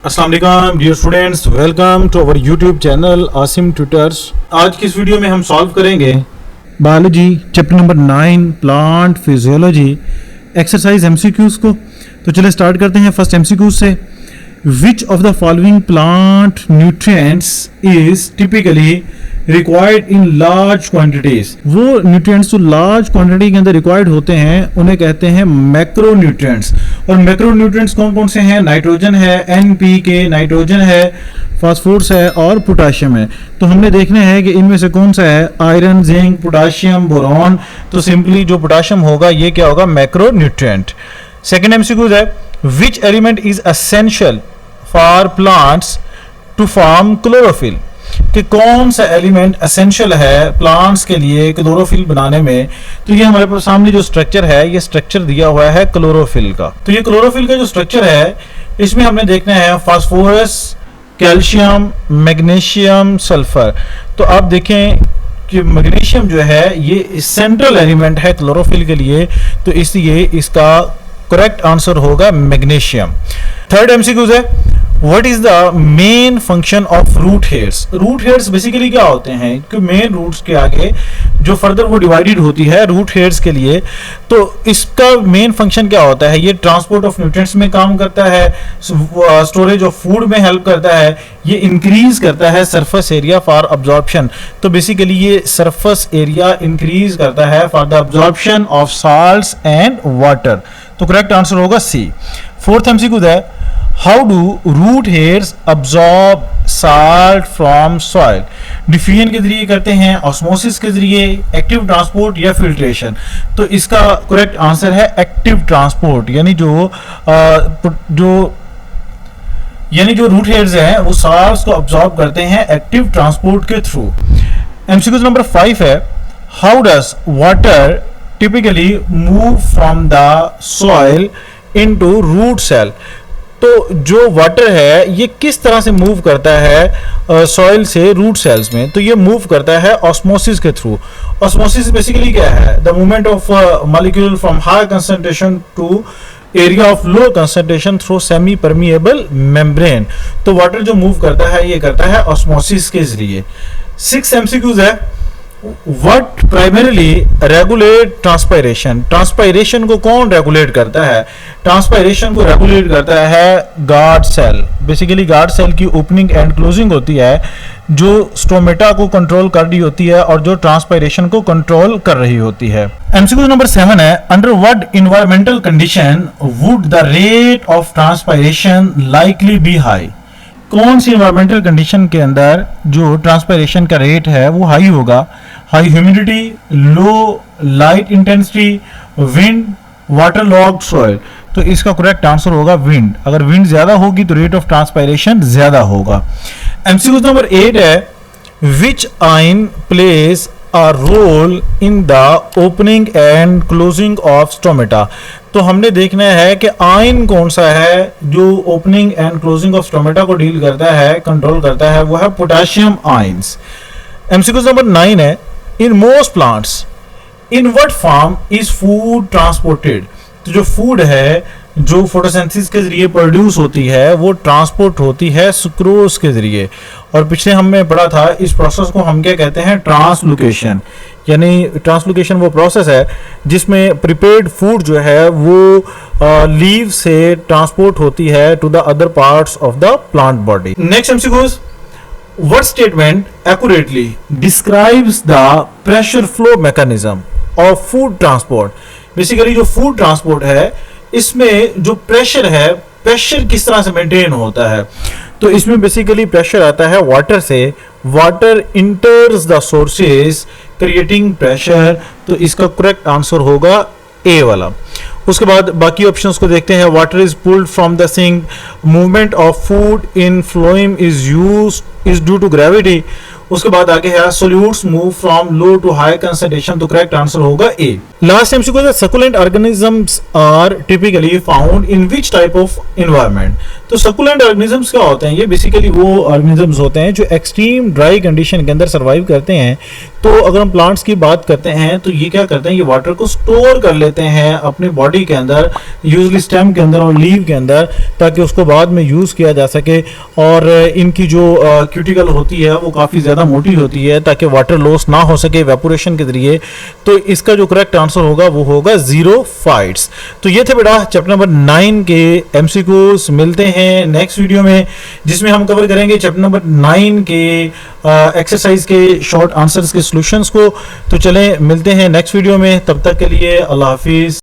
अस्सलाम वालेकुम dear students, welcome to our YouTube channel Asim tutors. आज की इस वीडियो में हम सॉल्व करेंगे biology chapter number 9 plant physiology exercise MCQs को। तो चलिए स्टार्ट करते हैं फर्स्ट एमसीक्यूज से। Which of the following plant nutrients is typically required in large quantities. वो न्यूट्रिएंट्स जो लार्ज क्वांटिटी के अंदर रिक्वायर्ड होते हैं उन्हें कहते हैं मैक्रो न्यूट्रिएंट्स। और मैक्रो न्यूट्रिएंट्स कौन कौन से हैं? नाइट्रोजन है, एनपीके नाइट्रोजन है, फास्फोरस है और पोटाशियम है। तो हमने देखना है कि इनमें से कौन सा है, आयरन, जिंक, पोटाशियम, बोरॉन। तो सिंपली जो पोटाशियम होगा ये क्या होगा? Macronutrient. सेकेंड एमसीक्यू है which element is essential for plants to form chlorophyll. कि कौन सा एलिमेंट एसेंशियल है प्लांट्स के लिए क्लोरोफिल बनाने में। तो ये हमारे पास सामने जो स्ट्रक्चर है ये स्ट्रक्चर दिया हुआ है क्लोरोफिल का। तो ये क्लोरोफिल का जो स्ट्रक्चर है इसमें हमने देखना है फास्फोरस, कैल्शियम, मैग्नीशियम, सल्फर। तो आप देखें कि मैग्नीशियम जो है ये सेंट्रल एलिमेंट है क्लोरोफिल के लिए, तो इसलिए इसका करेक्ट आंसर होगा मैग्नीशियम। थर्ड एमसीक्यू है What is the main function of root hairs? Root hairs basically क्या होते हैं कि मेन रूट्स के आगे जो फर्दर वो डिवाइडेड होती है रूट हेयर्स के लिए। तो इसका मेन फंक्शन क्या होता है? ये ट्रांसपोर्ट ऑफ न्यूट्रिएंट्स में काम करता है, स्टोरेज ऑफ फूड में हेल्प करता है, ये इंक्रीज करता है सरफेस एरिया फॉर अब्जॉर्प्शन। तो बेसिकली ये सरफेस एरिया इंक्रीज करता है for the absorption of salts and water. तो करेक्ट आंसर होगा सी। फोर्थ एमसीक्यू है how do root hairs absorb salt from soil. Diffusion के जरिए करते हैं, ऑस्मोसिस के जरिए, एक्टिव ट्रांसपोर्ट या फिल्ट्रेशन। तो इसका करेक्ट आंसर है एक्टिव ट्रांसपोर्ट, यानी जो रूट हेयर्स हैं वो साल्ट्स को अब्जॉर्ब करते हैं एक्टिव ट्रांसपोर्ट के थ्रू। एमसीक्यू नंबर 5 है how does water typically move from the soil into root cell. तो जो वाटर है ये किस तरह से मूव करता है सॉइल से रूट सेल्स में? तो ये मूव करता है ऑस्मोसिस के थ्रू। ऑस्मोसिस बेसिकली क्या है? The movement of molecule from high concentration to area of low concentration through semi permeable membrane. तो वाटर जो मूव करता है ये करता है ऑस्मोसिस के जरिए। 6 एमसीक्यूज है What primarily regulate transpiration? Transpiration को कौन रेगुलेट करता है? ट्रांसपायरेशन को रेगुलेट करता है guard cell. Basically guard cell की ओपनिंग एंड क्लोजिंग होती है जो स्टोमेटा को कंट्रोल कर रही होती है और जो ट्रांसपायरेशन को कंट्रोल कर रही होती है। एमसीक्यू नंबर 7 है under what environmental condition would the rate of transpiration likely B high. कौन सी इन्वायरमेंटल कंडीशन के अंदर जो ट्रांसपायरेशन का रेट है वो हाई होगा? हाई ह्यूमिडिटी, लो light intensity, wind, water logged soil. तो इसका करेक्ट आंसर होगा विंड। अगर विंड ज्यादा होगी तो रेट ऑफ ट्रांसपायरेशन ज्यादा होगा। एमसीक्यू नंबर 8 है विच ion place a role in the opening and closing of stomata। तो हमने देखना है कि आयन कौन सा है जो opening and closing of stomata को डील करता है, कंट्रोल करता है, वो है पोटेशियम आयंस। एमसीक्यू नंबर 9 है in most plants in what form is food transported. तो जो फूड है जो फोटोसिंथेसिस के जरिए प्रोड्यूस होती है वो ट्रांसपोर्ट होती है सुक्रोज के जरिए। और पिछले हमने पढ़ा था इस प्रोसेस को हम क्या कहते हैं? ट्रांसलोकेशन। यानी ट्रांसलोकेशन वो प्रोसेस है जिसमें प्रिपेयर्ड फूड जो है वो लीव से ट्रांसपोर्ट होती है to the other parts of the plant body. Next MCQ what statement accurately describes the pressure flow mechanism of food transport. Basically जो फूड ट्रांसपोर्ट है इसमें जो प्रेशर है, प्रेशर किस तरह से मेंटेन होता है? तो इसमें बेसिकली प्रेशर आता है वाटर से, water इंटर्स the sources creating pressure. तो इसका करेक्ट आंसर होगा ए वाला। उसके बाद बाकी ऑप्शंस को देखते हैं। Water is pulled from the sink, movement of food in phloem is due to gravity. उसके बाद आगे है solutes move from low to high concentration. तो करेक्ट आंसर होगा ए। लास्ट एमसीक्यू है succulent organisms are typically found in which type of environment. तो succulent organisms क्या होते हैं? ये बेसिकली वो ऑर्गेनिजम्स होते हैं जो एक्सट्रीम ड्राई कंडीशन के अंदर सर्वाइव करते हैं। तो अगर हम प्लांट्स की बात करते हैं तो ये क्या करते हैं, ये वाटर को स्टोर कर लेते हैं अपनी बॉडी के अंदर, यूजली स्टेम के अंदर और लीव के अंदर, ताकि उसको बाद में यूज़ किया जा सके। और इनकी जो क्यूटिकल होती है वो काफ़ी ज़्यादा मोटी होती है ताकि वाटर लॉस ना हो सके इवेपोरेशन के जरिए। तो इसका जो करेक्ट आंसर होगा वो होगा ज़ीरोफाइट्स। तो ये थे बेटा चैप्टर नंबर 9 के एमसीक्यूज। मिलते हैं नेक्स्ट वीडियो में जिसमें हम कवर करेंगे चैप्टर नंबर 9 के एक्सरसाइज के शॉर्ट आंसर्स के सॉल्यूशंस को। तो चलें मिलते हैं नेक्स्ट वीडियो में, तब तक के लिए अल्लाह हाफिज़।